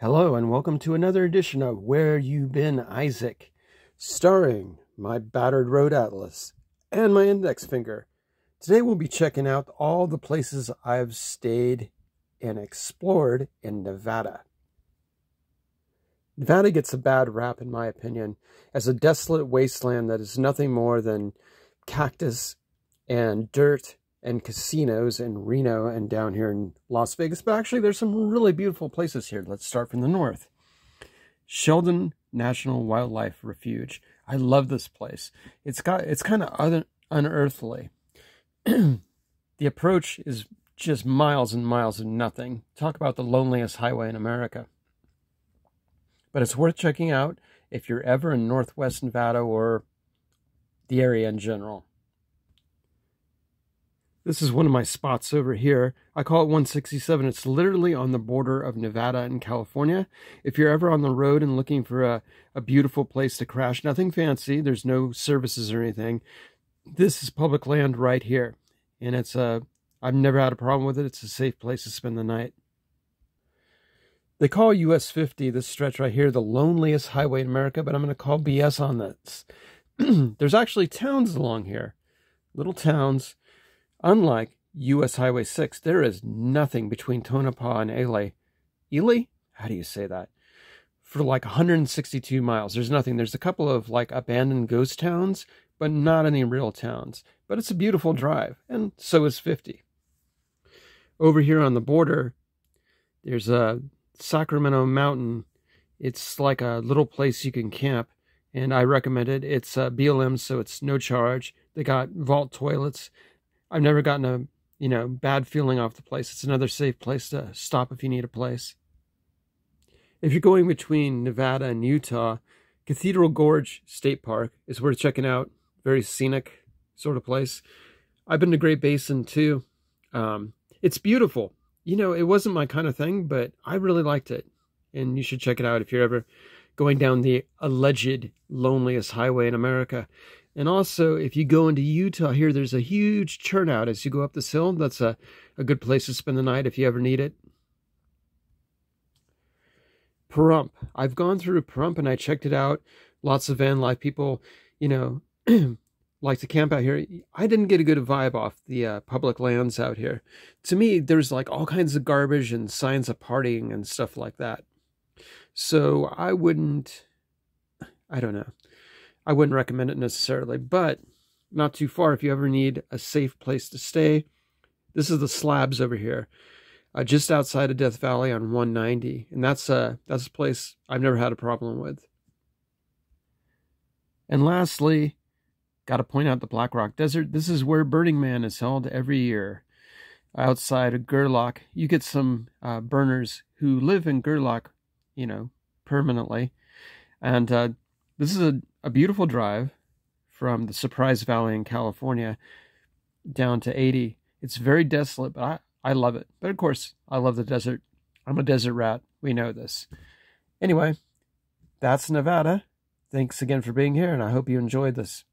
Hello and welcome to another edition of Where You Been, Izaak, starring my battered road atlas and my index finger. Today we'll be checking out all the places I've stayed and explored in Nevada. Nevada gets a bad rap, in my opinion, as a desolate wasteland that is nothing more than cactus and dirt and casinos in Reno and down here in Las Vegas. But actually, there's some really beautiful places here. Let's start from the north. Sheldon National Wildlife Refuge. I love this place. It's kind of unearthly. The approach is just miles and miles of nothing. Talk about the loneliest highway in America. But it's worth checking out if you're ever in Northwest Nevada or the area in general. This is one of my spots over here. I call it 167. It's literally on the border of Nevada and California. If you're ever on the road and looking for a beautiful place to crash, nothing fancy, there's no services or anything, this is public land right here. And I've never had a problem with it. It's a safe place to spend the night. They call US 50, this stretch right here, the loneliest highway in America, but I'm going to call BS on this. There's actually towns along here, little towns. Unlike US Highway 6, there is nothing between Tonopah and Ely. Ely? How do you say that? For like 162 miles. There's nothing. There's a couple of like abandoned ghost towns, but not any real towns. But it's a beautiful drive, and so is 50. Over here on the border, there's a Sacramento Mountain. It's like a little place you can camp, and I recommend it. It's BLM, so it's no charge. They got vault toilets. I've never gotten a, bad feeling off the place. It's another safe place to stop if you need a place. If you're going between Nevada and Utah, Cathedral Gorge State Park is worth checking out. Very scenic sort of place. I've been to Great Basin too. It's beautiful. It wasn't my kind of thing, but I really liked it. And you should check it out if you're ever going down the alleged loneliest highway in America. And also, if you go into Utah here, there's a huge turnout as you go up this hill. That's a good place to spend the night if you ever need it. Pahrump. I've gone through Pahrump and I checked it out. Lots of van life people, like to camp out here. I didn't get a good vibe off the public lands out here. To me, there's like all kinds of garbage and signs of partying and stuff like that. So I wouldn't recommend it necessarily, but not too far if you ever need a safe place to stay. This is the Slabs over here, just outside of Death Valley on 190, and that's a place I've never had a problem with. And lastly, got to point out the Black Rock Desert. This is where Burning Man is held every year. Outside of Gerlach, you get some burners who live in Gerlach, permanently, and this is a beautiful drive from the Surprise Valley in California down to 80. It's very desolate, but I love it. But of course, I love the desert. I'm a desert rat. We know this. Anyway, that's Nevada. Thanks again for being here, and I hope you enjoyed this.